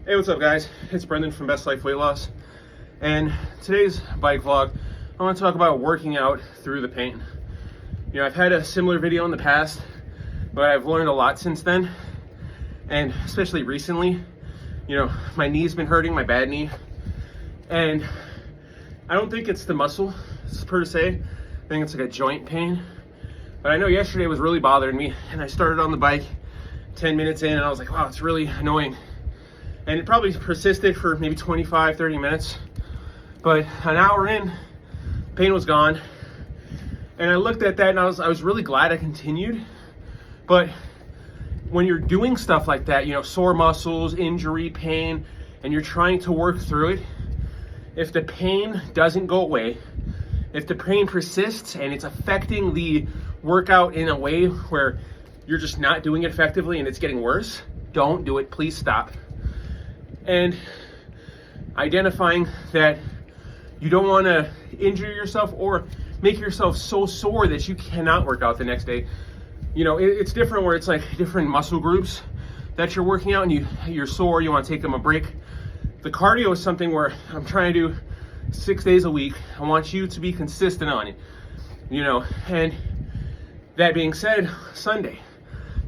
Hey, what's up guys? It's Brendan from Best Life Weight Loss, and today's bike vlog, I want to talk about working out through the pain. You know, I've had a similar video in the past, but I've learned a lot since then, and especially recently. You know, my knee's been hurting, my bad knee, and I don't think it's the muscle per se. I think it's like a joint pain, but I know yesterday was really bothering me, and I started on the bike 10 minutes in, and I was like, wow, it's really annoying. And it probably persisted for maybe 25, 30 minutes. But an hour in, pain was gone. And I looked at that and I was really glad I continued. But when you're doing stuff like that, you know, sore muscles, injury, pain, and you're trying to work through it, if the pain doesn't go away, if the pain persists and it's affecting the workout in a way where you're just not doing it effectively and it's getting worse, don't do it. Please stop. And identifying that you don't want to injure yourself or make yourself so sore that you cannot work out the next day. You know, it's different where it's like different muscle groups that you're working out and you're sore, you want to take them a break. The cardio is something where I'm trying to do 6 days a week. I want you to be consistent on it, you know. And that being said, Sunday,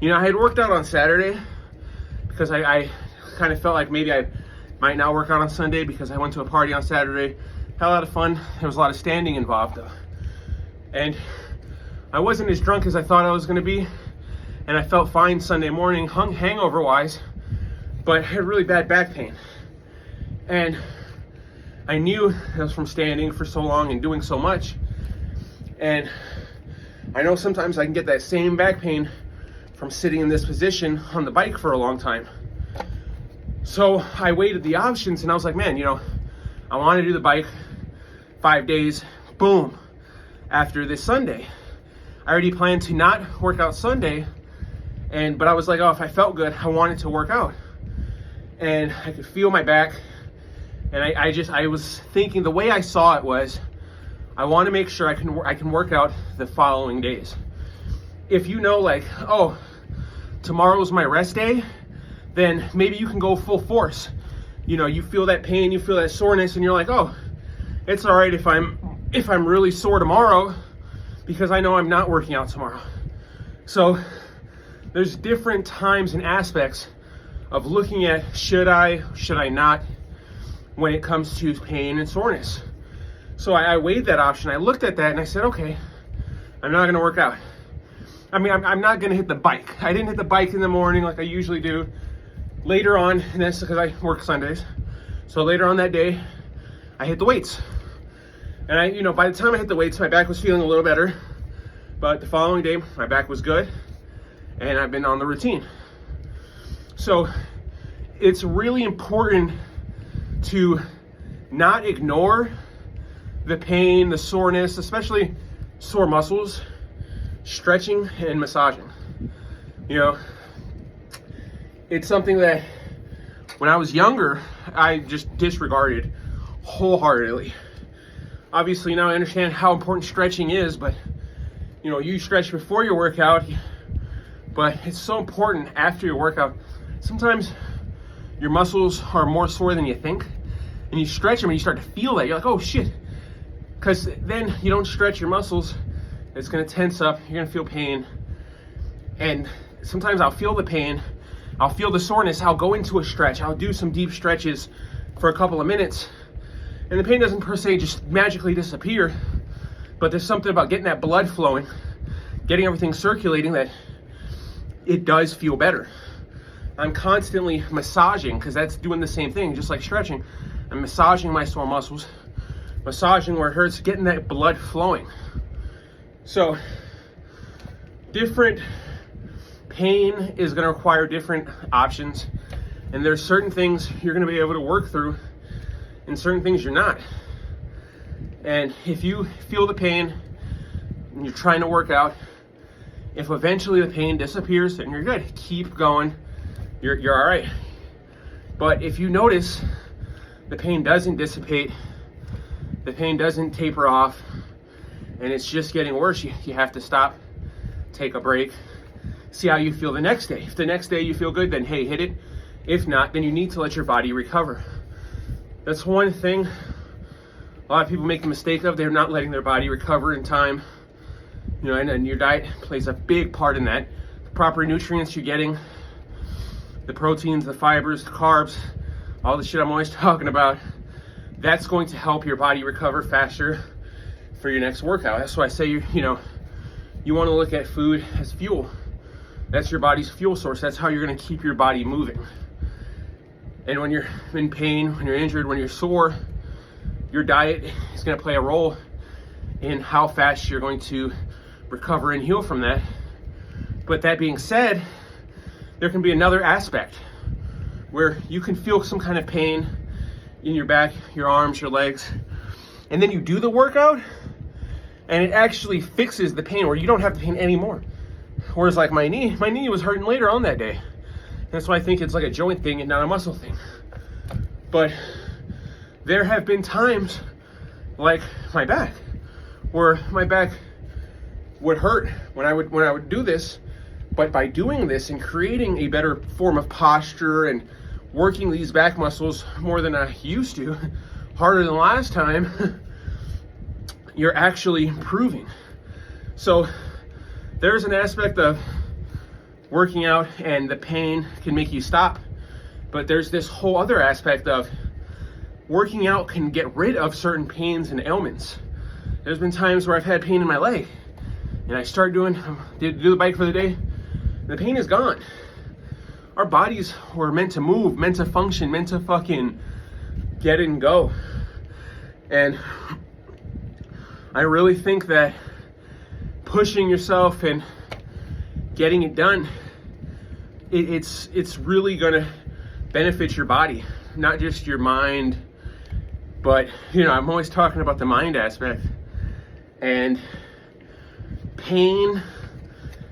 you know, I had worked out on Saturday because I kind of felt like maybe I might not work out on Sunday because I went to a party on Saturday. Had a lot of fun. There was a lot of standing involved though. And I wasn't as drunk as I thought I was going to be. And I felt fine Sunday morning, hangover wise, but I had really bad back pain. And I knew it was from standing for so long and doing so much. And I know sometimes I can get that same back pain from sitting in this position on the bike for a long time. So I weighed the options and I was like, man, you know, I want to do the bike 5 days, boom, after this Sunday. I already planned to not work out Sunday, but I was like, oh, if I felt good, I wanted to work out. And I could feel my back. And I was thinking, the way I saw it was, I want to make sure I can work out the following days. If you know, like, oh, tomorrow's my rest day, then maybe you can go full force. You know, you feel that pain, you feel that soreness, and you're like, oh, it's all right if I'm really sore tomorrow because I know I'm not working out tomorrow. So there's different times and aspects of looking at should I not when it comes to pain and soreness. So I weighed that option. I looked at that and I said, okay, I'm not gonna work out. I mean, I'm not gonna hit the bike. I didn't hit the bike in the morning like I usually do. Later on, and that's because I work Sundays. So later on that day, I hit the weights. And you know, by the time I hit the weights, my back was feeling a little better. But the following day, my back was good. And I've been on the routine. So it's really important to not ignore the pain, the soreness, especially sore muscles, stretching and massaging. You know, it's something that when I was younger, I just disregarded wholeheartedly. Obviously now I understand how important stretching is, but you know, you stretch before your workout, but it's so important after your workout. Sometimes your muscles are more sore than you think, and you stretch them and you start to feel that. You're like, oh shit. Because then you don't stretch your muscles, it's gonna tense up, you're gonna feel pain. And sometimes I'll feel the pain, I'll feel the soreness, I'll go into a stretch, I'll do some deep stretches for a couple of minutes, and the pain doesn't per se just magically disappear, but there's something about getting that blood flowing, getting everything circulating, that it does feel better. I'm constantly massaging, because that's doing the same thing, just like stretching. I'm massaging my sore muscles, massaging where it hurts, getting that blood flowing. So different pain is going to require different options, and there's certain things you're going to be able to work through and certain things you're not. And if you feel the pain and you're trying to work out, if eventually the pain disappears, then you're good. Keep going. You're all right. But if you notice the pain doesn't dissipate, the pain doesn't taper off, and it's just getting worse, you have to stop, take a break, see how you feel the next day. If the next day you feel good, then hey, hit it. If not, then you need to let your body recover. That's one thing a lot of people make the mistake of. They're not letting their body recover in time. You know, and your diet plays a big part in that. The proper nutrients you're getting, the proteins, the fibers, the carbs, all the shit I'm always talking about, that's going to help your body recover faster for your next workout. That's why I say, you want to look at food as fuel. That's your body's fuel source. That's how you're going to keep your body moving. And when you're in pain, when you're injured, when you're sore, your diet is going to play a role in how fast you're going to recover and heal from that. But that being said, there can be another aspect where you can feel some kind of pain in your back, your arms, your legs, and then you do the workout and it actually fixes the pain, or you don't have the pain anymore. Whereas like my knee was hurting later on that day. That's why I think it's like a joint thing and not a muscle thing. But there have been times like my back, where my back would hurt when I would do this. But by doing this and creating a better form of posture and working these back muscles more than I used to, harder than last time, you're actually improving. So there's an aspect of working out and the pain can make you stop. But there's this whole other aspect of working out can get rid of certain pains and ailments. There's been times where I've had pain in my leg and I start do the bike for the day, and the pain is gone. Our bodies were meant to move, meant to function, meant to fucking get and go. And I really think that pushing yourself and getting it done, it's really gonna benefit your body, not just your mind. But I'm always talking about the mind aspect. And pain,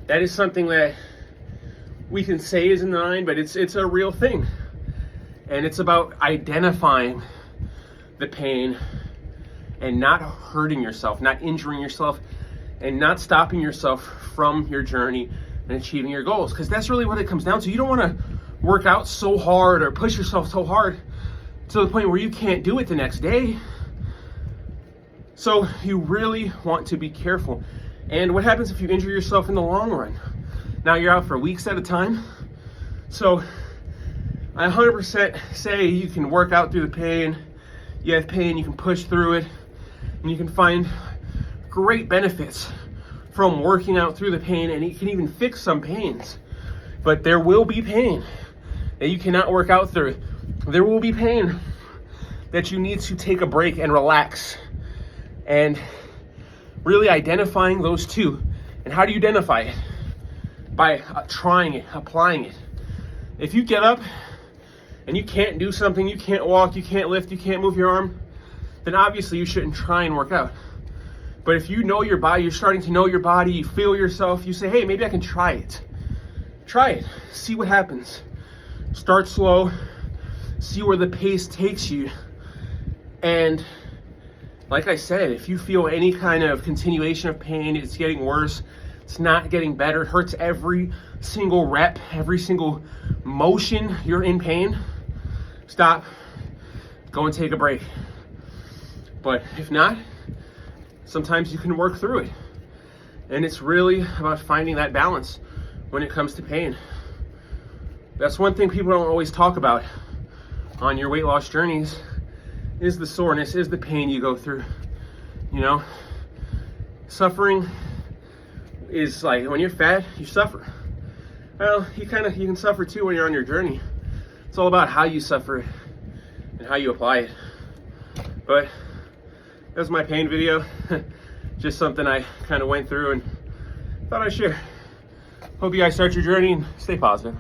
that is something that we can say is in the mind, but it's a real thing. And it's about identifying the pain and not hurting yourself, not injuring yourself, and not stopping yourself from your journey and achieving your goals. Because that's really what it comes down to. You don't want to work out so hard or push yourself so hard to the point where you can't do it the next day. So you really want to be careful. And what happens if you injure yourself in the long run? Now you're out for weeks at a time. So I 100% say you can work out through the pain. You have pain, you can push through it, and you can find great benefits from working out through the pain, and it can even fix some pains. But there will be pain that you cannot work out through. There will be pain that you need to take a break and relax. And really identifying those two. And how do you identify it? By trying it, applying it. If you get up and you can't do something, you can't walk, you can't lift, you can't move your arm, then obviously you shouldn't try and work out. But if you know your body, you're starting to know your body, you feel yourself, you say, hey, maybe I can try it. Try it, see what happens. Start slow, see where the pace takes you. And like I said, if you feel any kind of continuation of pain, it's getting worse, it's not getting better, it hurts every single rep, every single motion, you're in pain, stop, go and take a break. But if not, sometimes you can work through it. And it's really about finding that balance when it comes to pain. That's one thing people don't always talk about on your weight loss journeys, is the soreness, is the pain you go through. Suffering is like, when you're fat, you suffer. Well, you can suffer too when you're on your journey. It's all about how you suffer it and how you apply it. But that was my pain video. Just something I kind of went through and thought I'd share. Hope you guys start your journey and stay positive.